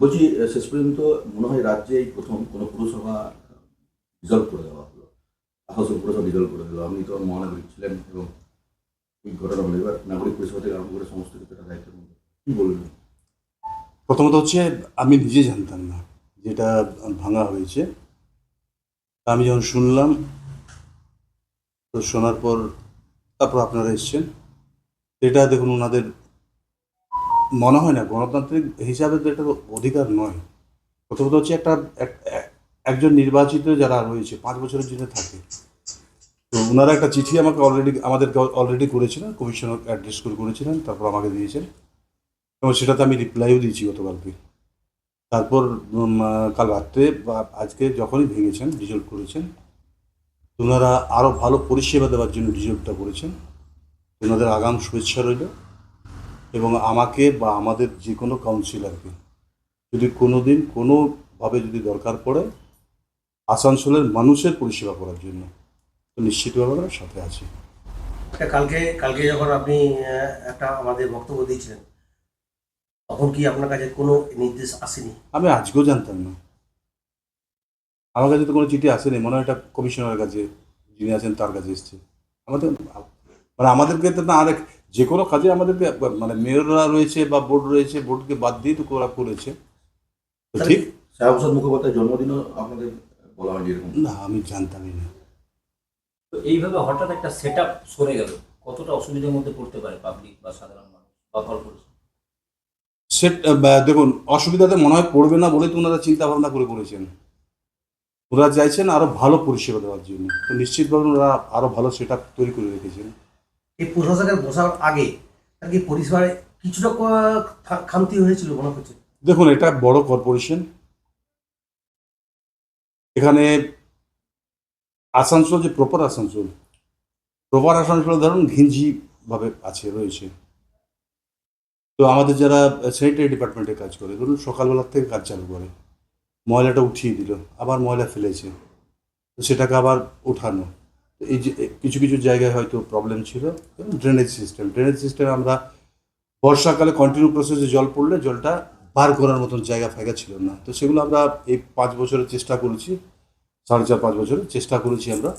বলছি শেষ পর্যন্ত মনে হয় রাজ্যে এই প্রথম কোনো পুরসভা ডিজলভ করে দেওয়া হলো। আসানসোল পুরসভা ডিজলভ করে দিল। আপনি তো মহানাগরিক ছিলেন এবং এই ঘটনা হলো এবার নাগরিক পরিষেবা থেকে আরম্ভ করে সমস্ত কিছু একটা দায়িত্বের মধ্যে কী বলবেন? প্রথমত হচ্ছে আমি নিজে জানতাম না যেটা ভাঙা হয়েছে। আমি যখন শুনলাম, তো শোনার পর তারপর আপনারা এসছেন। এটা দেখুন, ওনাদের মনে হয় না গণতান্ত্রিক হিসাবে তো এটা অধিকার নয়। প্রথমত হচ্ছে একজন নির্বাচিত যারা রয়েছে 5 বছরের জন্য থাকে, তো ওনারা একটা চিঠি আমাদেরকে অলরেডি করেছিলেন, কমিশনার অ্যাড্রেস করেছিলেন, তারপর আমাকে দিয়েছেন এবং সেটাতে আমি রিপ্লাইও দিয়েছি গতকালকে। তারপর কাল রাত্রে বা আজকে যখনই ভেঙেছেন, ডিজলভ করেছেন, ওনারা আরও ভালো পরিষেবা দেওয়ার জন্য ডিজলভটা করেছেন। ওনাদের আগাম শুভেচ্ছা রইল এবং আমাকে বা আমাদের যে কোনো কাউন্সিলরকে যদি কোনো দিন কোনোভাবে যদি দরকার পড়ে আসানসোলের মানুষের পরিষেবা করার জন্য, তো নিশ্চিতভাবে আমরা সাথে আছি। কালকে কালকে যখন আপনি একটা আমাদের বক্তব্য দিয়েছিলেন, তখন কি আপনার কাছে কোনো নির্দেশ আসেনি? আমি আজকেও জানতাম না, আমার কাছে তো কোনো চিঠি আসেনি। মনে হয় এটা কমিশনারের কাছে, যিনি আছেন তার কাছে এসছে। আমাদের আমাদেরকে তো না, আরেক যে কোনো কাজে আমাদেরকে মেয়ররা রয়েছে বা বোর্ড রয়েছে, বোর্ডকে বাদ দিয়ে তো ওরা করেছে, তো ঠিক। শ্যামাপ্রসাদ মুখোপাধ্যায়ের জন্মদিনও আপনাদের বলা হয়নি এরকম? না, আমি জানতামই না। তো এইভাবে হঠাৎ একটা সেট আপ সরে গেল, কতটা অসুবিধার মধ্যে পড়তে পারে পাবলিক বা সাধারণ মানুষ বা কর্পোরেশন? দেখুন, অসুবিধাতে মনে হয় পড়বে না বলেই তো ওনারা চিন্তা ভাবনা করেছেন। ওরা চাইছেন আরো ভালো পরিষেবা দেওয়ার জন্য, তো নিশ্চিতভাবে ওরা আরো ভালো সেট আপ তৈরি করে রেখেছেন। এই প্রশাসকের বসার আগে আর কি পরিষেবায় কিছুটা খামতি হয়েছিল মনে হচ্ছে? দেখুন, এটা বড় কর্পোরেশন। এখানে আসানসোল যে প্রপার আসানসোল ধরুন ঘিঞ্জি ভাবে রয়েছে। তো আমাদের যারা স্যানিটারি ডিপার্টমেন্টে কাজ করে, ধরুন সকালবেলার থেকে কাজ চালু করে, ময়লাটা উঠিয়ে দিল, আবার ময়লা ফেলেছে, তো সেটাকে আবার ওঠানো। তো এই যে কিছু কিছু জায়গায় হয়তো প্রবলেম ছিল। এবং ড্রেনেজ সিস্টেম আমরা বর্ষাকালে কন্টিনিউ প্রসেসে জল পড়লে জলটা বার করার মতন জায়গা ফায়গা ছিল না। তো সেগুলো আমরা এই 5 বছরের চেষ্টা করেছি, 4.5-5 বছরের চেষ্টা করেছি আমরা।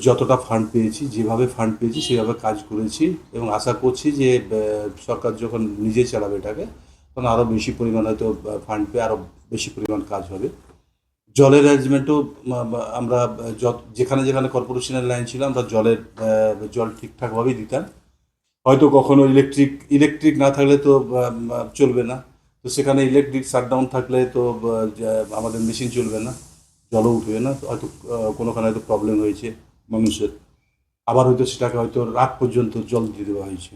যতটা ফান্ড পেয়েছি, যেভাবে ফান্ড পেয়েছি সেভাবে কাজ করেছি এবং আশা করছি যে সরকার যখন নিজে চালাবে এটাকে, তখন আরও বেশি পরিমাণ হয়তো ফান্ড পেয়ে আরও বেশি পরিমাণ কাজ হবে। জলের অ্যারেঞ্জমেন্টও আমরা যেখানে যেখানে কর্পোরেশনের লাইন ছিল আমরা জল ঠিকঠাকভাবেই দিতাম। হয়তো কখনো ইলেকট্রিক না থাকলে তো চলবে না, তো সেখানে ইলেকট্রিক শাটডাউন থাকলে তো আমাদের মেশিন চলবে না, জলও উঠবে না। তো হয়তো কোনোখানে হয়তো প্রবলেম হয়েছে মানুষের, আবার হয়তো সেটাকে হয়তো রাত পর্যন্ত জল দিয়ে দেওয়া হয়েছে।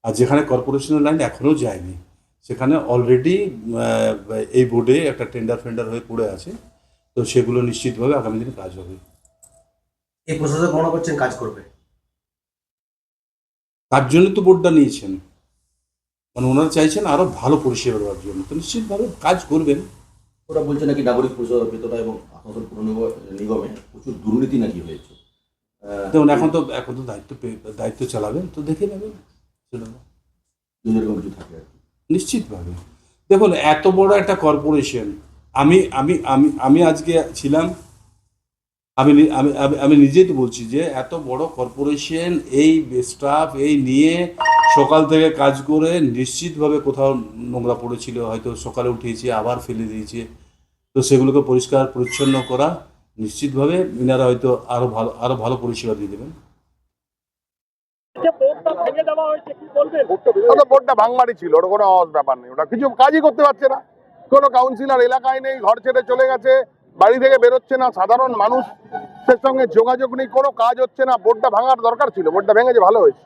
আর যেখানে কর্পোরেশনের লাইন এখনও যায়নি, সেখানে অলরেডি এই বোর্ডে একটা টেন্ডার হয়ে পড়ে আছে। তো সেগুলো নিশ্চিতভাবে আগামী দিনে কাজ হবে। এই প্রশাসক মনে করছেন কাজ করবে? তার জন্য তো বোর্ডটা নিয়েছেন, ওনারা চাইছেন আরও ভালো পরিষেবা দেওয়ার জন্য, তো নিশ্চিতভাবে কাজ করবেন। ওরা বলছে নাকি নাগরিক পরিষেবা ভেতরটা এবং আসানসোল পুর নিগমে প্রচুর দুর্নীতি নাকি হয়েছে। দেখুন, এখন তো দায়িত্ব চালাবেন, তো দেখে নেবেন সেটা। যদি এরকম কিছু থাকে আর কি। নিশ্চিতভাবে দেখুন, এত বড় একটা কর্পোরেশন, আমি আমি আমি আমি আজকে ছিলাম, আমি নিজেই তো বলছি যে এত বড় কর্পোরেশন, এই স্টাফ এই নিয়ে সকাল থেকে কাজ করে নিশ্চিতভাবে কোথাও নোংরা পড়েছিল, হয়তো সকালে উঠিয়েছে আবার ফেলে দিয়েছে, তো সেগুলোকে পরিষ্কার পরিচ্ছন্ন করা, নিশ্চিতভাবে ইনারা হয়তো আরো ভালো পরিষেবা দিয়ে দেবেন। ওটা বোর্ডটা ভাঙবাড়ি ছিল, ওটা কোনো ব্যাপার নেই, ওটা কিছু কাজই করতে পারছে না। কোনো কাউন্সিলর এলাকায় নেই, ঘর ছেড়ে চলে গেছে, বাড়ি থেকে বেরোচ্ছে না, সাধারণ মানুষের সঙ্গে যোগাযোগ নেই, কোনো কাজ হচ্ছে না। বোর্ডটা ভাঙার দরকার ছিল, বোর্ডটা ভেঙেছে, ভালো হয়েছে।